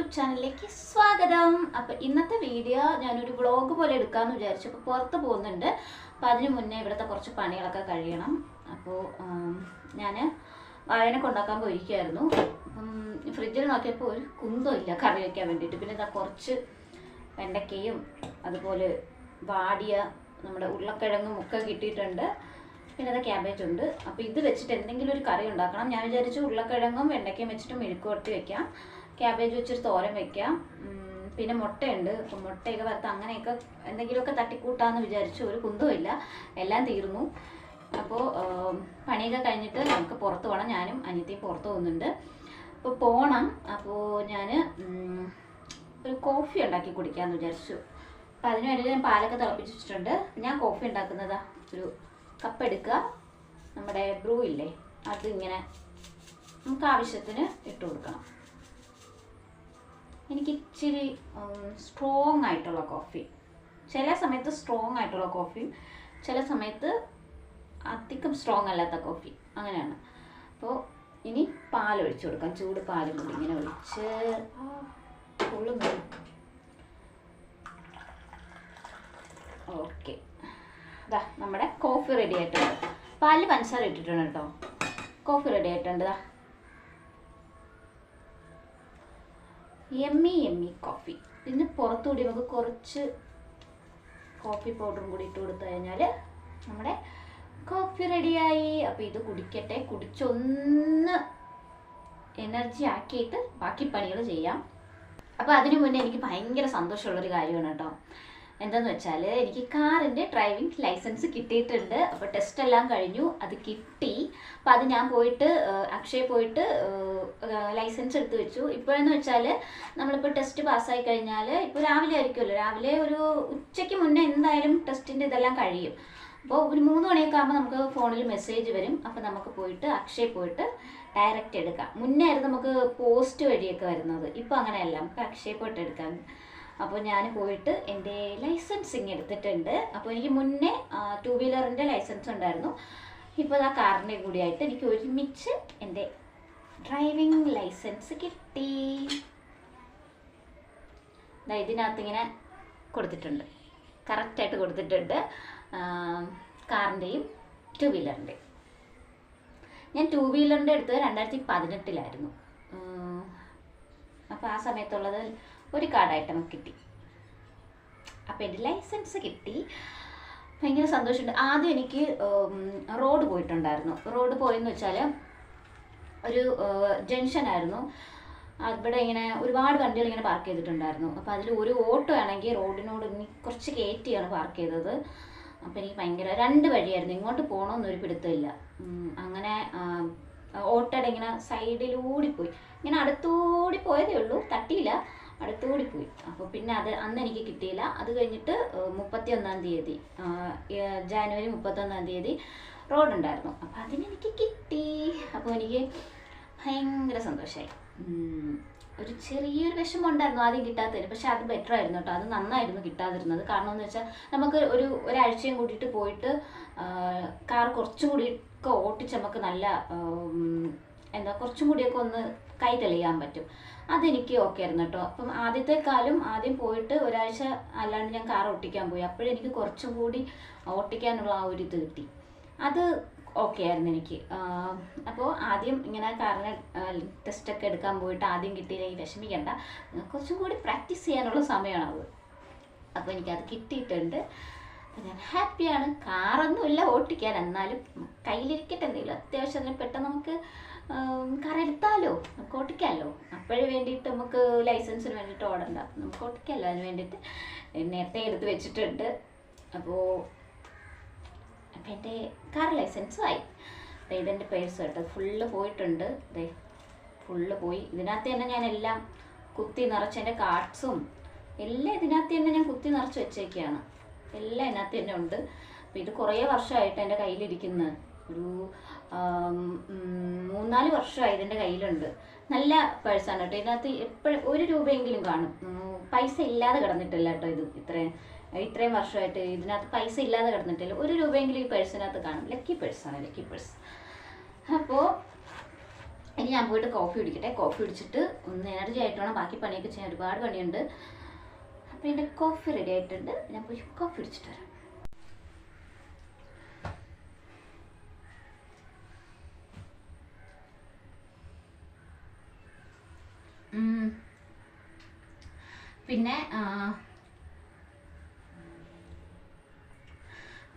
YouTube ചാനലിലേക്ക് സ്വാഗതം. അപ്പോൾ ഇന്നത്തെ വീഡിയോ ഞാനൊരു വ്ളോഗ് പോലെ എടുക്കാമെന്ന് വിചാരിച്ചു. അപ്പോൾ പുറത്ത് പോകുന്നുണ്ട്. അപ്പോൾ അതിന് മുന്നേ ഇവിടുത്തെ കുറച്ച് പണികളൊക്കെ കഴിയണം. അപ്പോൾ ഞാൻ വാഴനൊക്കെ ഉണ്ടാക്കാൻ പോയിരിക്കുകയായിരുന്നു. അപ്പം ഫ്രിഡ്ജിൽ നോക്കിയപ്പോൾ ഒരു കുന്തം ഇല്ല കറി വയ്ക്കാൻ വേണ്ടിയിട്ട്. പിന്നെ ഇതാ കുറച്ച് വെണ്ടയ്ക്കയും അതുപോലെ വാടിയ നമ്മുടെ ഉരുളക്കിഴങ്ങും ഒക്കെ കിട്ടിയിട്ടുണ്ട്. പിന്നെ അത് ക്യാബേജ് ഉണ്ട്. അപ്പോൾ ഇത് വെച്ചിട്ട് എന്തെങ്കിലും ഒരു കറി ഉണ്ടാക്കണം. ഞാൻ വിചാരിച്ചു ഉരുളക്കിഴങ്ങും വെണ്ടയ്ക്കയും വെച്ചിട്ട് മെഴുക്ക് പുരട്ടി വെക്കാം, ക്യാബേജ് വെച്ചൊരു തോരൻ വെക്കാം, പിന്നെ മുട്ടയുണ്ട്. അപ്പം മുട്ടയൊക്കെ വറുത്ത് അങ്ങനെയൊക്കെ എന്തെങ്കിലുമൊക്കെ തട്ടിക്കൂട്ടാന്ന് വിചാരിച്ചു. ഒരു കുന്തമില്ല, എല്ലാം തീർന്നു. അപ്പോൾ പണിയൊക്കെ കഴിഞ്ഞിട്ട് നമുക്ക് പുറത്ത് പോകണം. ഞാനും അനിയത്തിയും പുറത്ത് പോകുന്നുണ്ട്. അപ്പോൾ പോകണം. അപ്പോൾ ഞാൻ ഒരു കോഫി ഉണ്ടാക്കി കുടിക്കാമെന്ന് വിചാരിച്ചു. അപ്പം അതിന് വേണ്ടി ഞാൻ പാലൊക്കെ തിളപ്പിച്ച് വെച്ചിട്ടുണ്ട്. ഞാൻ കോഫി ഉണ്ടാക്കുന്നതാ, ഒരു കപ്പ് എടുക്കുക, നമ്മുടെ ബ്രൂ ഇല്ലേ അതിങ്ങനെ നമുക്ക് ആവശ്യത്തിന് ഇട്ട് കൊടുക്കണം. എനിക്ക് ഇച്ചിരി സ്ട്രോങ് ആയിട്ടുള്ള കോഫി, ചില സമയത്ത് സ്ട്രോങ് ആയിട്ടുള്ള കോഫിയും ചില സമയത്ത് അധികം സ്ട്രോങ് അല്ലാത്ത കോഫി, അങ്ങനെയാണ്. അപ്പോൾ ഇനി പാലൊഴിച്ച് കൊടുക്കാം. ചൂട് പാലും കൂടി ഇങ്ങനെ ഒഴിച്ച് കൊള്ളുന്നു. ഓക്കെ, ഇതാ നമ്മുടെ കോഫി റെഡി ആയിട്ടുണ്ട്. പാലിൽ പഞ്ചസാര ഇട്ടിട്ടുണ്ട് കേട്ടോ. കോഫി റെഡി ആയിട്ടുണ്ട്. ഇതാ യമ്മി യമ്മി കോഫി. പിന്നെ പുറത്തുകൂടി നമുക്ക് കുറച്ച് കോഫി പൗഡറും കൂടി ഇട്ട് കൊടുത്തു കഴിഞ്ഞാൽ നമ്മുടെ കോഫി റെഡിയായി. അപ്പോൾ ഇത് കുടിക്കട്ടെ, കുടിച്ചൊന്ന് എനർജി ആക്കിയിട്ട് ബാക്കി പണികൾ ചെയ്യാം. അപ്പോൾ അതിനു മുന്നേ എനിക്ക് ഭയങ്കര സന്തോഷമുള്ളൊരു കാര്യമാണ് കേട്ടോ. എന്താന്ന് വെച്ചാൽ എനിക്ക് കാറിൻ്റെ ഡ്രൈവിംഗ് ലൈസൻസ് കിട്ടിയിട്ടുണ്ട്. അപ്പോൾ ടെസ്റ്റ് എല്ലാം കഴിഞ്ഞു, അത് കിട്ടി. അപ്പോൾ അത് ഞാൻ പോയിട്ട് അക്ഷയ പോയിട്ട് ലൈസൻസ് എടുത്ത് വെച്ചു. ഇപ്പോഴെന്ന് വെച്ചാൽ നമ്മളിപ്പോൾ ടെസ്റ്റ് പാസ്സായി കഴിഞ്ഞാൽ ഇപ്പോൾ രാവിലെ ആയിരിക്കുമല്ലോ, രാവിലെ ഒരു ഉച്ചയ്ക്ക് മുന്നേ എന്തായാലും ടെസ്റ്റിൻ്റെ ഇതെല്ലാം കഴിയും. അപ്പോൾ ഒരു 3 മണിയൊക്കെ ആകുമ്പോൾ നമുക്ക് ഫോണിൽ മെസ്സേജ് വരും. അപ്പോൾ നമുക്ക് പോയിട്ട് അക്ഷയ പോയിട്ട് ഡയറക്റ്റ് എടുക്കാം. മുന്നേ ആയിരുന്നു നമുക്ക് പോസ്റ്റ് വഴിയൊക്കെ വരുന്നത്, ഇപ്പോൾ അങ്ങനെയല്ല, നമുക്ക് അക്ഷയ പോയിട്ട് എടുക്കാം. അപ്പോൾ ഞാൻ പോയിട്ട് എൻ്റെ ലൈസൻസിങ് എടുത്തിട്ടുണ്ട്. അപ്പോൾ എനിക്ക് മുന്നേ 2 വീലറിൻ്റെ ലൈസൻസ് ഉണ്ടായിരുന്നു. ഇപ്പോൾ ആ കാറിൻ്റെ കൂടിയായിട്ട് എനിക്ക് ഒരുമിച്ച് എൻ്റെ ഡ്രൈവിംഗ് ലൈസൻസ് കിട്ടി. ഇതിനകത്ത് ഇങ്ങനെ കൊടുത്തിട്ടുണ്ട്, കറക്റ്റായിട്ട് കൊടുത്തിട്ടുണ്ട്. കാറിൻ്റെയും 2 വീലറിൻ്റെയും. ഞാൻ 2 വീലറിൻ്റെ എടുത്തത് 2018 അപ്പോൾ ആ സമയത്തുള്ളത് ഒരു കാർഡായിട്ട് നമുക്ക് കിട്ടി. അപ്പോൾ എൻ്റെ ലൈസൻസ് കിട്ടി, ഭയങ്കര സന്തോഷമുണ്ട്. ആദ്യം എനിക്ക് റോഡ് പോയിട്ടുണ്ടായിരുന്നു. റോഡ് പോയെന്ന് വെച്ചാൽ ഒരു ജംഗ്ഷനായിരുന്നു. അവിടെ ഇങ്ങനെ ഒരുപാട് വണ്ടികൾ ഇങ്ങനെ പാർക്ക് ചെയ്തിട്ടുണ്ടായിരുന്നു. അപ്പോൾ അതിൽ ഒരു ഓട്ടോ ആണെങ്കിൽ റോഡിനോട് കുറച്ച് കയറ്റിയാണ് പാർക്ക് ചെയ്തത്. അപ്പോൾ എനിക്ക് ഭയങ്കര 2 വഴിയായിരുന്നു, ഇങ്ങോട്ട് പോകണമെന്നൊരു പിടുത്തമില്ല. അങ്ങനെ ഓട്ടോയുടെ ഇങ്ങനെ സൈഡിലൂടി പോയി, ഇങ്ങനെ അടുത്തൂടി പോയതേ ഉള്ളൂ, തട്ടിയില്ല, അടുത്തുകൂടി പോയി. അപ്പോൾ പിന്നെ അന്ന് എനിക്ക് കിട്ടിയില്ല. അത് കഴിഞ്ഞിട്ട് 31-ാം തീയതി, ജനുവരി 31-ാം തീയതി റോഡുണ്ടായിരുന്നു. അപ്പോൾ അതിനെനിക്ക് കിട്ടി. അപ്പോൾ എനിക്ക് ഭയങ്കര സന്തോഷമായി. ഒരു ചെറിയൊരു വിഷമം ഉണ്ടായിരുന്നു ആദ്യം കിട്ടാത്തതിന്, പക്ഷെ അത് ബെറ്റർ ആയിരുന്നു കേട്ടോ. അത് നന്നായിരുന്നു കിട്ടാതിരുന്നത്. കാരണം എന്ന് വെച്ചാൽ നമുക്ക് ഒരാഴ്ചയും കൂടിയിട്ട് പോയിട്ട് കാർ കുറച്ചും കൂടിയൊക്കെ ഓട്ടിച്ച് നമുക്ക് നല്ല കുറച്ചും കൂടിയൊക്കെ ഒന്ന് കൈ തെളിയാൻ പറ്റും. അതെനിക്ക് ഓക്കെ ആയിരുന്നു കേട്ടോ. അപ്പം ആദ്യം പോയിട്ട് ഒരാഴ്ച അല്ലാണ്ട് ഞാൻ കാർ ഓട്ടിക്കാൻ പോയി. അപ്പോഴെനിക്ക് കുറച്ചും കൂടി ഓട്ടിക്കാനുള്ള ആ ഒരു ഇത് കിട്ടി. അത് ഓക്കെ ആയിരുന്നു എനിക്ക്. അപ്പോൾ ആദ്യം ഇങ്ങനെ കാറിന് ടെസ്റ്റൊക്കെ എടുക്കാൻ പോയിട്ട് ആദ്യം കിട്ടിയില്ലെങ്കിൽ വിഷമിക്കേണ്ട, കുറച്ചും കൂടി പ്രാക്ടീസ് ചെയ്യാനുള്ള സമയമാണത്. അപ്പോൾ എനിക്കത് കിട്ടിയിട്ടുണ്ട്. അപ്പോൾ ഞാൻ ഹാപ്പിയാണ്. കാറൊന്നുമില്ല ഓട്ടിക്കാൻ, എന്നാലും കയ്യിലിരിക്കട്ടെ, എന്തെങ്കിലും അത്യാവശ്യത്തിന് പെട്ടെന്ന് നമുക്ക് കാർ എടുത്താലോ, നമുക്ക് ഓട്ടിക്കാമല്ലോ. അപ്പോഴേ വേണ്ടിയിട്ട് നമുക്ക് ലൈസൻസിന് വേണ്ടിയിട്ട് ഓടണ്ട, നമുക്ക് ഓട്ടിക്കാമല്ലോ. അതിന് വേണ്ടിയിട്ട് നേരത്തെ എടുത്ത് വെച്ചിട്ടുണ്ട്. അപ്പോൾ എൻ്റെ കാർ ലൈസൻസും ആയി. ഇതെൻ്റെ പേഴ്സ് കേട്ടോ, ഫുള്ള് പോയിട്ടുണ്ട്. ഫുള്ള് പോയി. ഇതിനകത്ത് തന്നെ ഞാൻ എല്ലാം കുത്തി നിറച്ച്, എൻ്റെ കാർഡ്സും എല്ലാം ഇതിനകത്ത് തന്നെ ഞാൻ കുത്തി നിറച്ച് വെച്ചേക്കാണ്. എല്ലാം ഇതിനകത്ത് തന്നെ ഉണ്ട്. അപ്പോൾ ഇത് കുറേ വർഷമായിട്ട് എൻ്റെ കയ്യിലിരിക്കുന്നത്, ഒരു 3-4 വർഷമായി ഇതിൻ്റെ കയ്യിലുണ്ട്. നല്ല പേഴ്സാണ് കേട്ടോ. ഇതിനകത്ത് എപ്പോഴും 1 രൂപയെങ്കിലും കാണും. പൈസ ഇല്ലാതെ കിടന്നിട്ടില്ല കേട്ടോ. ഇത്രയും വർഷമായിട്ട് ഇതിനകത്ത് പൈസ ഇല്ലാതെ കിടന്നിട്ടില്ല. 1 രൂപയെങ്കിലും ഈ പേഴ്സിനകത്ത് കാണും. ലക്കി പേഴ്സാണ്, ലക്കി പേഴ്സ്. അപ്പോൾ ഇനി ഞാൻ പോയിട്ട് കോഫി കുടിക്കട്ടെ. കോഫി കുടിച്ചിട്ട് ഒന്ന് എനർജി ആയിട്ട് വേണം ബാക്കി പണിയൊക്കെ ചെയ്യാൻ. ഒരുപാട് പണിയുണ്ട്. അപ്പോൾ എൻ്റെ കോഫി റെഡി ആയിട്ടുണ്ട്. ഞാൻ പോയി കോഫി കുടിച്ചിട്ട് വരാം.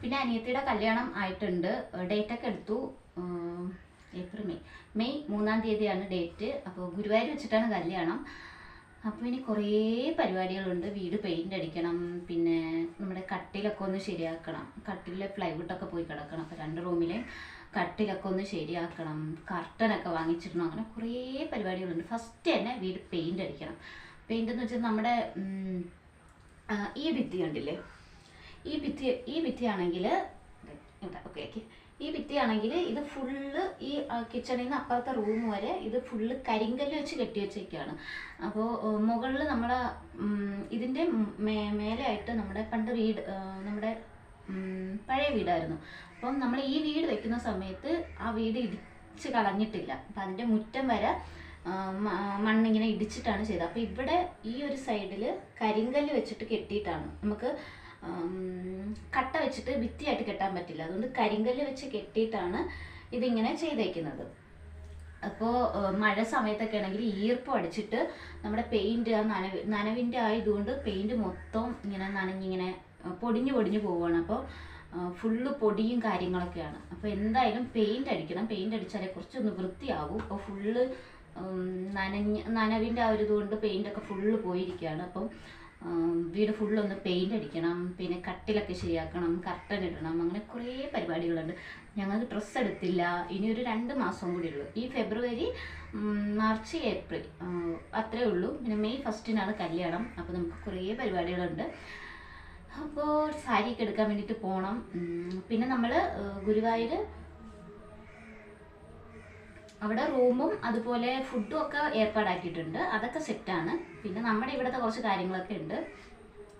പിന്നെ അനിയത്തിയുടെ കല്യാണം ആയിട്ടുണ്ട്. ഡേറ്റൊക്കെ എടുത്തു. ഏപ്രിൽ മെയ് 3-ാം തീയതിയാണ് ഡേറ്റ്. അപ്പോൾ ഗുരുവായൂർ വെച്ചിട്ടാണ് കല്യാണം. അപ്പോൾ ഇനി കുറേ പരിപാടികളുണ്ട്. വീട് പെയിൻ്റ് അടിക്കണം, പിന്നെ നമ്മുടെ കട്ടിലൊക്കെ ഒന്ന് ശരിയാക്കണം. കട്ടിലെ പ്ലൈവുഡൊക്കെ പോയി കിടക്കണം. അപ്പോൾ 2 റൂമിലെ കട്ടിലൊക്കെ ഒന്ന് ശരിയാക്കണം, കർട്ടനൊക്കെ വാങ്ങിച്ചിടണം. അങ്ങനെ കുറേ പരിപാടികളുണ്ട്. ഫസ്റ്റ് തന്നെ വീട് പെയിൻ്റ് അടിക്കണം. പെയിൻ്റ് എന്ന് വെച്ചാൽ നമ്മുടെ ഈ ഭിത്തി കണ്ടില്ലേ, ഈ ഭിത്തിയാണെങ്കിൽ ഈ ഭിത്തിയാണെങ്കിൽ ഇത് ഫുള്ള് ഈ കിച്ചണിൽ നിന്ന് അപ്പുറത്തെ റൂം വരെ ഇത് ഫുള്ള് കരിങ്കല്ല് വെച്ച് കെട്ടി വെച്ചേക്കാണ്. അപ്പോൾ മുകളിൽ നമ്മുടെ ഇതിൻ്റെ മേലെയായിട്ട് നമ്മുടെ പണ്ട് വീട് നമ്മുടെ പഴയ വീടായിരുന്നു. അപ്പം നമ്മൾ ഈ വീട് വെക്കുന്ന സമയത്ത് ആ വീട് ഇടിച്ച് കളഞ്ഞിട്ടില്ല. അപ്പം അതിൻ്റെ മുറ്റം വരെ മണ്ണിങ്ങനെ ഇടിച്ചിട്ടാണ് ചെയ്തത്. അപ്പോൾ ഇവിടെ ഈ ഒരു സൈഡിൽ കരിങ്കല്ല് വെച്ചിട്ട് കെട്ടിയിട്ടാണ്. നമുക്ക് കട്ട വെച്ചിട്ട് ഭിത്തിയായിട്ട് കെട്ടാൻ പറ്റില്ല. അതുകൊണ്ട് കരിങ്കല്ല് വെച്ച് കെട്ടിയിട്ടാണ് ഇതിങ്ങനെ ചെയ്തേക്കുന്നത്. അപ്പോൾ മഴ സമയത്തൊക്കെ ആണെങ്കിൽ ഈർപ്പം അടിച്ചിട്ട് നമ്മുടെ പെയിൻറ്റ് ആ നനവിൻ്റെ ആയതുകൊണ്ട് പെയിൻറ്റ് മൊത്തം ഇങ്ങനെ നനഞ്ഞിങ്ങനെ പൊടിഞ്ഞു പോവുകയാണ്. അപ്പോൾ ഫുള്ള് പൊടിയും കാര്യങ്ങളൊക്കെയാണ്. അപ്പോൾ എന്തായാലും പെയിൻറ്റ് അടിക്കണം. പെയിൻറ്റ് അടിച്ചാലേ കുറച്ചൊന്ന് വൃത്തിയാവും. അപ്പോൾ ഫുള്ള് നനവിൻ്റെ ആ ഒരു ഇതുകൊണ്ട് പെയിൻ്റൊക്കെ ഫുള്ള് പോയിരിക്കുകയാണ്. അപ്പം വീട് ഫുള്ളൊന്ന് പെയിൻ്റ് അടിക്കണം, പിന്നെ കട്ടിലൊക്കെ ശരിയാക്കണം, കർട്ടൻ ഇടണം. അങ്ങനെ കുറേ പരിപാടികളുണ്ട്. ഞങ്ങൾക്ക് ഡ്രസ്സ് എടുത്തില്ല. ഇനിയൊരു 2 മാസം കൂടി ഉള്ളൂ. ഈ ഫെബ്രുവരി, മാർച്ച്, ഏപ്രിൽ അത്രേ ഉള്ളൂ. പിന്നെ മെയ് 1-നാണ് കല്യാണം. അപ്പോൾ നമുക്ക് കുറേ പരിപാടികളുണ്ട്. അപ്പോൾ സാരിയൊക്കെ എടുക്കാൻ വേണ്ടിയിട്ട് പോകണം. പിന്നെ നമ്മൾ ഗുരുവായൂർ അവിടെ റൂമും അതുപോലെ ഫുഡും ഒക്കെ ഏർപ്പാടാക്കിയിട്ടുണ്ട്. അതൊക്കെ സെറ്റാണ്. പിന്നെ നമ്മുടെ ഇവിടുത്തെ കുറച്ച് കാര്യങ്ങളൊക്കെ ഉണ്ട്.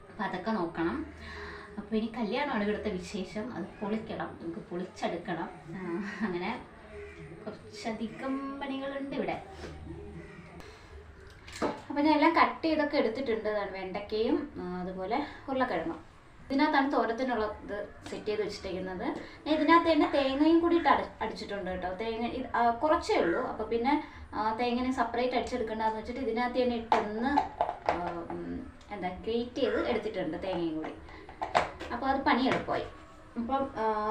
അപ്പം അതൊക്കെ നോക്കണം. അപ്പോൾ ഇനി കല്യാണമാണ് ഇവിടുത്തെ വിശേഷം. അത് പൊളിക്കണം, നമുക്ക് പൊളിച്ചെടുക്കണം. അങ്ങനെ കുറച്ചധികം പണികളുണ്ട് ഇവിടെ. അപ്പം ഞാൻ എല്ലാം കട്ട് ചെയ്തൊക്കെ എടുത്തിട്ടുണ്ട്. വെണ്ടയ്ക്കയും അതുപോലെ ഉരുളക്കിഴങ്ങും. ഇതിനകത്താണ് തോരത്തിനുള്ളത് സെറ്റ് ചെയ്ത് വെച്ചിരിക്കുന്നത്. ഇതിനകത്ത് തന്നെ തേങ്ങയും കൂടിയിട്ട് അടിച്ചിട്ടുണ്ട് കേട്ടോ. തേങ്ങ കുറച്ചേ ഉള്ളൂ. അപ്പോൾ പിന്നെ തേങ്ങനെ സെപ്പറേറ്റ് അടിച്ചെടുക്കേണ്ടതെന്ന് വെച്ചിട്ട് ഇതിനകത്ത് തന്നെ ഇട്ടൊന്ന് ഗ്രേറ്റ് ചെയ്ത് എടുത്തിട്ടുണ്ട് തേങ്ങയും കൂടി. അപ്പോൾ അത് പണി എളുപ്പമായി. അപ്പം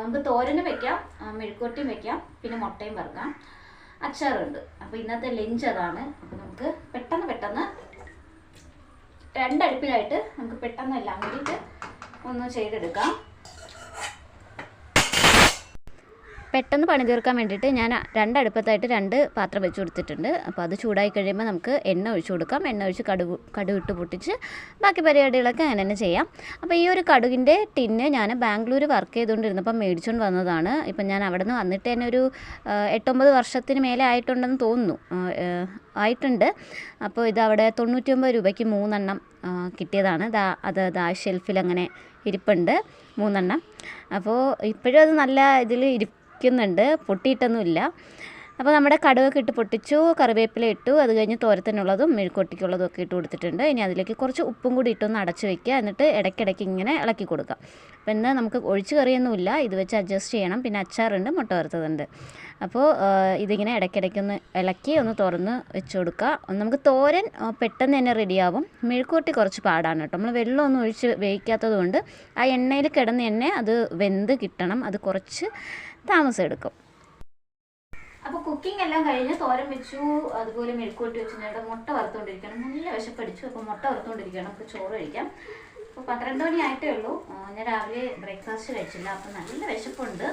നമുക്ക് തോരനും വെക്കാം, മെഴുക്കുവരട്ടിയും വെക്കാം, പിന്നെ മുട്ടയും വറുക്കാം, അച്ചാറുണ്ട്. അപ്പോൾ ഇന്നത്തെ ലഞ്ച് അതാണ്. അപ്പോൾ നമുക്ക് പെട്ടെന്ന് 2 അടുപ്പിലായിട്ട് നമുക്ക് പെട്ടെന്ന് എല്ലാം കൂടിയിട്ട് ഒന്ന് ചെയ്തെടുക്കാം. പെട്ടെന്ന് പണി തീർക്കാൻ വേണ്ടിയിട്ട് ഞാൻ 2 അടുപ്പത്തായിട്ട് 2 പാത്രം വെച്ച് കൊടുത്തിട്ടുണ്ട്. അപ്പോൾ അത് ചൂടായി കഴിയുമ്പോൾ നമുക്ക് എണ്ണ ഒഴിച്ച് കൊടുക്കാം. എണ്ണ ഒഴിച്ച് കടുകിട്ട് പൊട്ടിച്ച് ബാക്കി പരിപാടികളൊക്കെ അങ്ങനെ തന്നെ ചെയ്യാം. അപ്പോൾ ഈ ഒരു കടുകിൻ്റെ ടിന്ന് ഞാൻ ബാംഗ്ലൂർ വർക്ക് ചെയ്തുകൊണ്ടിരുന്നപ്പോൾ മേടിച്ചുകൊണ്ട് വന്നതാണ്. ഇപ്പം ഞാൻ അവിടെ നിന്ന് വന്നിട്ട് തന്നെ ഒരു 8-9 വർഷത്തിന് മേലെ ആയിട്ടുണ്ടെന്ന് തോന്നുന്നു, ആയിട്ടുണ്ട്. അപ്പോൾ ഇത് അവിടെ 99 രൂപയ്ക്ക് 3 എണ്ണം കിട്ടിയതാണ്. അത് ഷെൽഫിൽ അങ്ങനെ ഇരിപ്പുണ്ട് 3 എണ്ണം. അപ്പോൾ ഇപ്പോഴും അത് നല്ല ഇതിൽ ഇരിക്കുന്നുണ്ട്, പൊട്ടിയിട്ടൊന്നുമില്ല. അപ്പോൾ നമ്മുടെ കടുകൊക്കെ ഇട്ട് പൊട്ടിച്ചു, കറിവേപ്പില ഇട്ടു, അത് കഴിഞ്ഞ് തോരത്തിനുള്ളതും മെഴുക്കുവരട്ടിക്കുള്ളതും ഒക്കെ ഇട്ട് കൊടുത്തിട്ടുണ്ട്. ഇനി അതിലേക്ക് കുറച്ച് ഉപ്പും കൂടി ഇട്ടൊന്ന് അടച്ച് വയ്ക്കുക. എന്നിട്ട് ഇടയ്ക്കിടയ്ക്ക് ഇങ്ങനെ ഇളക്കി കൊടുക്കാം. അപ്പോൾ ഇന്ന് നമുക്ക് ഒഴിച്ച് കറിയൊന്നുമില്ല, ഇത് വെച്ച് അഡ്ജസ്റ്റ് ചെയ്യണം. പിന്നെ അച്ചാറുണ്ട്, മുട്ട വറുത്തതുണ്ട്. അപ്പോൾ ഇതിങ്ങനെ ഇടയ്ക്കിടയ്ക്കൊന്ന് ഇളക്കി ഒന്ന് തുറന്ന് വെച്ച് കൊടുക്കുക. നമുക്ക് തോരൻ പെട്ടെന്ന് തന്നെ റെഡിയാവും. മെഴുക്കുവരട്ടി കുറച്ച് പാടാണ് കേട്ടോ. നമ്മൾ വെള്ളമൊന്നും ഒഴിച്ച് വേവിക്കാത്തത് കൊണ്ട് ആ എണ്ണയിൽ കിടന്ന് തന്നെ അത് വെന്ത് കിട്ടണം. അത് കുറച്ച് താമസം എടുക്കും. അപ്പോൾ കുക്കിംഗ് എല്ലാം കഴിഞ്ഞ് തോരൻ വെച്ചു, അതുപോലെ മെഴുക്കുവരട്ടി വെച്ചു. ഞാൻ മുട്ട വറുത്തുകൊണ്ടിരിക്കണം. നല്ല വിശപ്പടിച്ചു. അപ്പോൾ മുട്ട വറുത്തുകൊണ്ടിരിക്കുകയാണ്. നമുക്ക് ചോറ് കഴിക്കാം. അപ്പോൾ 12 മണി ആയിട്ടേ ഉള്ളൂ. ഞാൻ രാവിലെ ബ്രേക്ക്ഫാസ്റ്റ് കഴിച്ചില്ല. അപ്പോൾ നല്ല വിശപ്പുണ്ട്.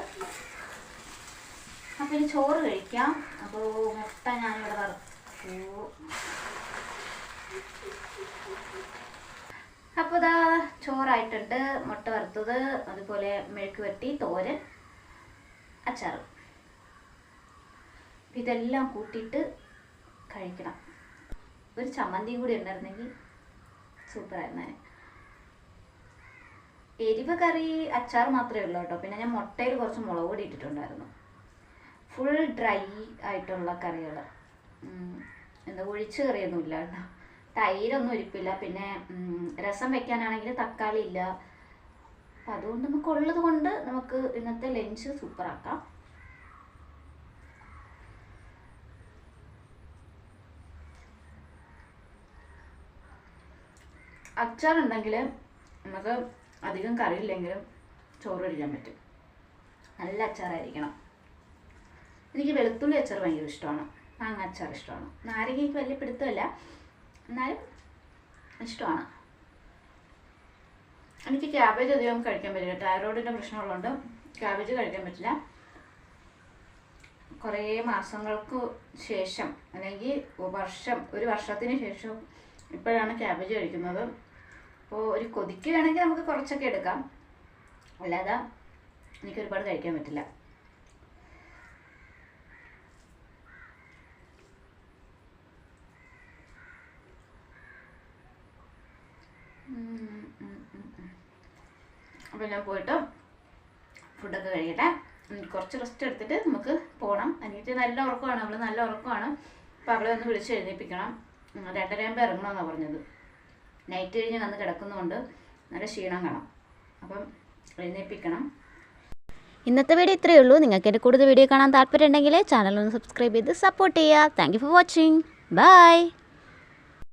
അപ്പോൾ ഇനി ചോറ് കഴിക്കാം. അപ്പോൾ മുട്ട ഞാനിവിടെ വറുത്തു. അപ്പോൾ ഇതാ ചോറായിട്ടുണ്ട്. മുട്ട വറുത്തത്, അതുപോലെ മെഴുക്കുവരട്ടി, തോരൻ, അച്ചാർ. ഇതെല്ലാം കൂട്ടിയിട്ട് കഴിക്കണം. ഒരു ചമ്മന്തിയും കൂടി ഉണ്ടായിരുന്നെങ്കിൽ സൂപ്പറായിരുന്നേ. എരിവ് കറി അച്ചാർ മാത്രമേ ഉള്ളൂ കേട്ടോ. പിന്നെ ഞാൻ മുട്ടയിൽ കുറച്ച് മുളക് പൊടി ഇട്ടിട്ടുണ്ടായിരുന്നു. ഫുൾ ഡ്രൈ ആയിട്ടുള്ള കറികൾ എന്താ ഒഴിച്ച് കറിയൊന്നുമില്ല കേട്ടോ, തൈരൊന്നും ഇരിപ്പില്ല, പിന്നെ രസം വെക്കാനാണെങ്കിൽ തക്കാളി ഇല്ല. അപ്പം അതുകൊണ്ട് നമുക്കുള്ളത് കൊണ്ട് നമുക്ക് ഇന്നത്തെ ലഞ്ച് സൂപ്പറാക്കാം. അച്ചാറുണ്ടെങ്കിൽ നമുക്ക് അധികം കറിയില്ലെങ്കിലും ചോറ് കഴിക്കാൻ പറ്റും. നല്ല അച്ചാറായിരിക്കണം. എനിക്ക് വെളുത്തുള്ളി അച്ചാർ ഭയങ്കര ഇഷ്ടമാണ്, മാങ്ങ അച്ചാർ ഇഷ്ടമാണ്. നാരങ്ങ എനിക്ക് വലിയ പിടുത്തമല്ല, എന്നാലും ഇഷ്ടമാണ്. എനിക്ക് ക്യാബേജ് അധികം കഴിക്കാൻ പറ്റില്ല, തൈറോയിഡിൻ്റെ പ്രശ്നമുള്ളതുകൊണ്ട് ക്യാബേജ് കഴിക്കാൻ പറ്റില്ല. കുറേ മാസങ്ങൾക്ക് ശേഷം അല്ലെങ്കിൽ ഒരു വർഷത്തിന് ശേഷം ഇപ്പോഴാണ് ക്യാബേജ് കഴിക്കുന്നത്. അപ്പോൾ ഒരു കൊതിക്ക് വേണമെങ്കിൽ നമുക്ക് കുറച്ചൊക്കെ എടുക്കാം, അല്ലാതെ എനിക്കൊരുപാട് കഴിക്കാൻ പറ്റില്ല. അപ്പോൾ ഞാൻ പോയിട്ട് ഫുഡൊക്കെ കഴിക്കട്ടെ, കുറച്ച് റെസ്റ്റ് എടുത്തിട്ട് നമുക്ക് പോകണം. എന്നിട്ട് നല്ല ഉറക്കമാണ്, അവൾ നല്ല ഉറക്കമാണ്. അപ്പോൾ അവളെ ഒന്ന് വിളിച്ച് എഴുന്നേൽപ്പിക്കണം. 2:30 ഇറങ്ങണമെന്നാണ് പറഞ്ഞത്. നൈറ്റ് കഴിഞ്ഞ് വന്ന് കിടക്കുന്നതുകൊണ്ട് നല്ല ക്ഷീണം കാണാം, അപ്പം എഴുന്നേൽപ്പിക്കണം. ഇന്നത്തെ വീഡിയോ ഇത്രയേ ഉള്ളൂ. നിങ്ങൾക്ക് എൻ്റെ കൂടുതൽ വീഡിയോ കാണാൻ താല്പര്യം ഉണ്ടെങ്കിൽ ചാനൽ ഒന്ന് സബ്സ്ക്രൈബ് ചെയ്ത് സപ്പോർട്ട് ചെയ്യുക. Thank you for watching. By.